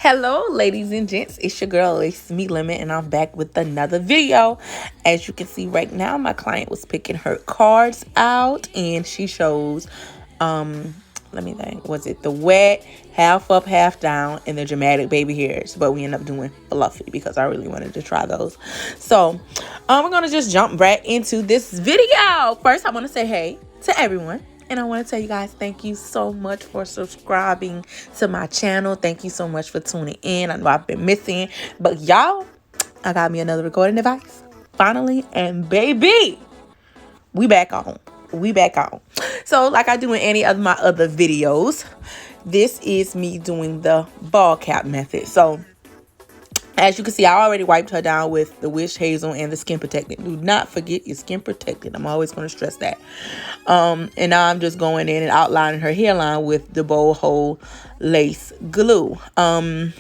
Hello, ladies and gents. It's your girl, LaceMeLemon, and I'm back with another video. As you can see right now, my client was picking her cards out, and she shows, let me think, was it the wet, half up, half down, and the dramatic baby hairs? But we end up doing fluffy because I really wanted to try those. So, we're gonna just jump right into this video. First, I want to say hey to everyone. And I want to tell you guys, thank you so much for subscribing to my channel. Thank you so much for tuning in. I know I've been missing, but y'all, I got me another recording device finally. And baby, we back on. We back on. So like I do in any of my other videos, this is me doing the ball cap method. So as you can see, I already wiped her down with the Wish Hazel and the Skin Protectant. Do not forget your Skin Protectant. I'm always going to stress that. And now I'm just going in and outlining her hairline with the Bold Hold Lace Glue. I'm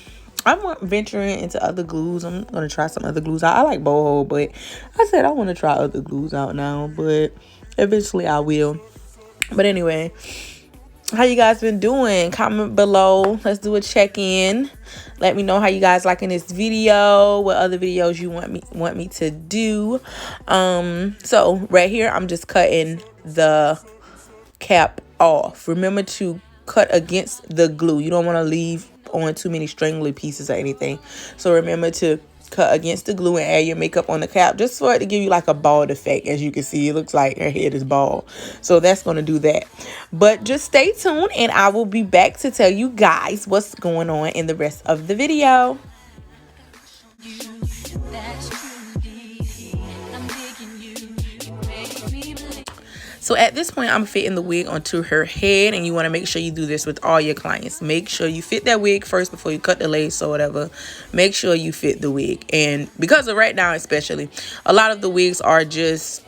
venturing into other glues. I'm going to try some other glues out. I like Bold Hold, but I said I want to try other glues out now. But eventually I will. But anyway, how you guys been doing? Comment below. Let's do a check-in. Let me know how you guys liking this video, what other videos you want me to do. So right here I'm just cutting the cap off. Remember to cut against the glue. You don't want to leave on too many strangly pieces or anything. So remember to cut against the glue and add your makeup on the cap, just for it to give you like a bald effect. As you can see, it looks like her head is bald, so that's going to do that. But just stay tuned and I will be back to tell you guys what's going on in the rest of the video. So at this point, I'm fitting the wig onto her head, and you want to make sure you do this with all your clients. Make sure you fit that wig first before you cut the lace or whatever. Make sure you fit the wig. And because of right now especially, a lot of the wigs are just,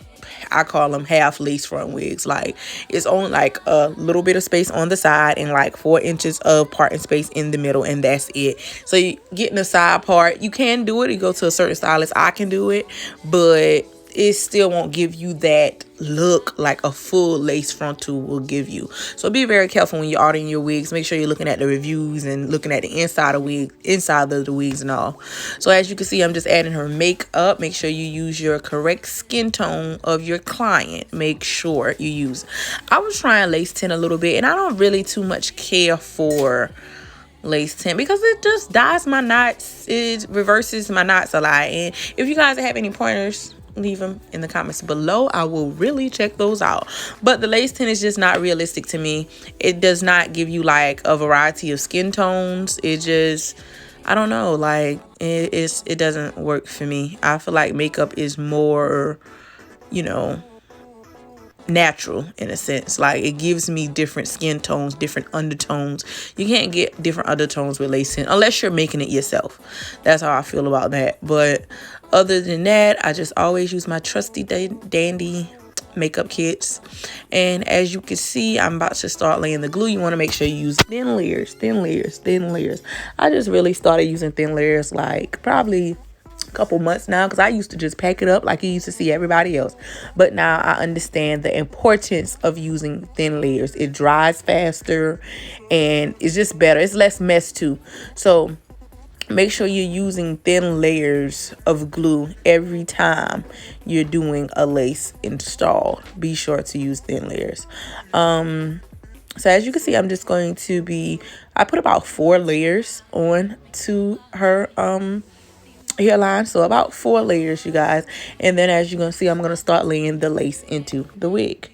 I call them half lace front wigs. Like it's only like a little bit of space on the side and like 4 inches of parting space in the middle, and that's it. So you getting the side part, you can do it. You go to a certain stylist, I can do it, but it still won't give you that look like a full lace frontal will give you. So be very careful when you're ordering your wigs. Make sure you're looking at the reviews and looking at the inside of the wigs and all. So as you can see, I'm just adding her makeup. Make sure you use your correct skin tone of your client. Make sure you use. I was trying lace tint a little bit, and I don't really too much care for lace tint because it just dyes my knots. It reverses my knots a lot. And if you guys have any pointers, leave them in the comments below. I will really check those out. But the lace tint is just not realistic to me. It does not give you like a variety of skin tones. It just, I don't know, like it doesn't work for me. I feel like makeup is more, you know, natural in a sense. Like it gives me different skin tones, different undertones. You can't get different undertones with lace tint unless you're making it yourself. That's how I feel about that. But other than that, I just always use my trusty dandy makeup kits. And as you can see, I'm about to start laying the glue. You want to make sure you use thin layers. I just really started using thin layers like probably couple months now, because I used to just pack it up like you used to see everybody else. But now I understand the importance of using thin layers. It dries faster and it's just better. It's less mess too. So make sure you're using thin layers of glue every time you're doing a lace install. Be sure to use thin layers. So as you can see, I'm just going to be, I put about 4 layers on to her hairline, so about 4 layers, you guys. And then as you're gonna see, I'm gonna start laying the lace into the wig.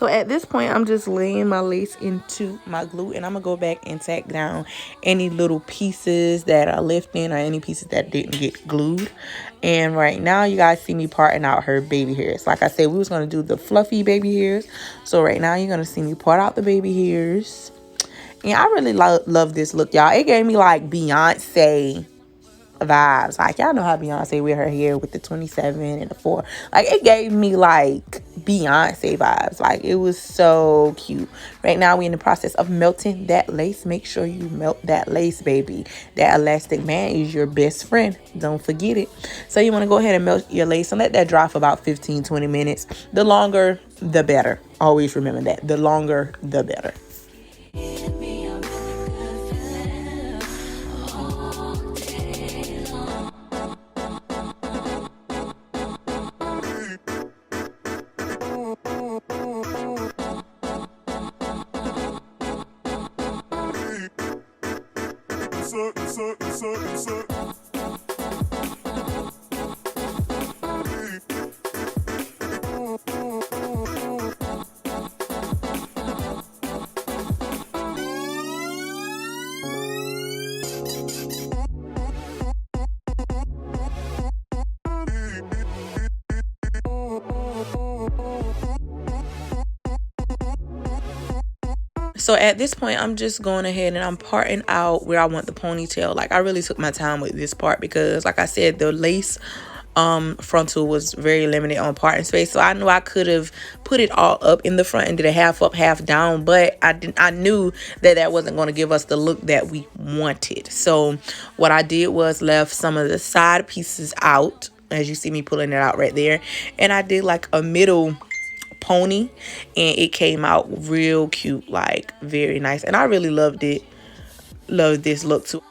So at this point, I'm just laying my lace into my glue, and I'm going to go back and tack down any little pieces that are lifting or any pieces that didn't get glued. And right now, you guys see me parting out her baby hairs. Like I said, we was going to do the fluffy baby hairs. So right now, you're going to see me part out the baby hairs. Yeah, I really love this look, y'all. It gave me like Beyonce vibes. Like, y'all know how Beyonce wear her hair with the 27 and the 4. Like, it gave me like Beyonce vibes. Like, it was so cute. Right now we in the process of melting that lace. Make sure you melt that lace, baby. That elastic band is your best friend. Don't forget it. So you want to go ahead and melt your lace and let that dry for about 15-20 minutes. The longer the better. Always remember that. The longer the better. So at this point, I'm just going ahead and I'm parting out where I want the ponytail. Like, I really took my time with this part because, like I said, the lace frontal was very limited on parting space. So I knew I could have put it all up in the front and did a half up, half down, but I knew that that wasn't going to give us the look that we wanted. So what I did was left some of the side pieces out, as you see me pulling it out right there, and I did like a middle pony, and it came out real cute, like very nice, and I really loved it. Love this look too.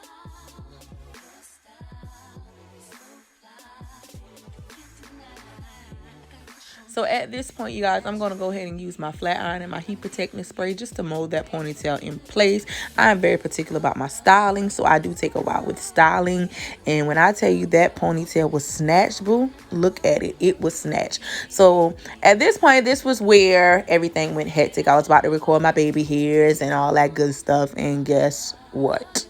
So at this point, you guys, I'm going to go ahead and use my flat iron and my heat protecting spray just to mold that ponytail in place. I'm very particular about my styling, so I do take a while with styling. And when I tell you that ponytail was snatched, boo, look at it. It was snatched. So at this point, this was where everything went hectic. I was about to record my baby hairs and all that good stuff. And guess what?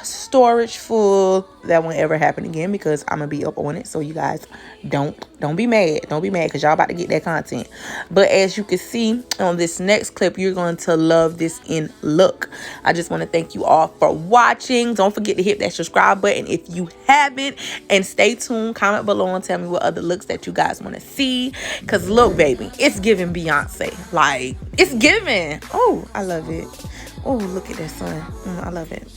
Storage full. That won't ever happen again because I'm gonna be up on it. So you guys don't be mad. Don't be mad because y'all about to get that content. But as you can see on this next clip, you're going to love this in look. I just want to thank you all for watching. Don't forget to hit that subscribe button if you haven't, and stay tuned. Comment below and tell me what other looks that you guys want to see, because look, baby, it's giving Beyonce. Like, it's giving. Oh, I love it. Oh, look at that sun. I love it.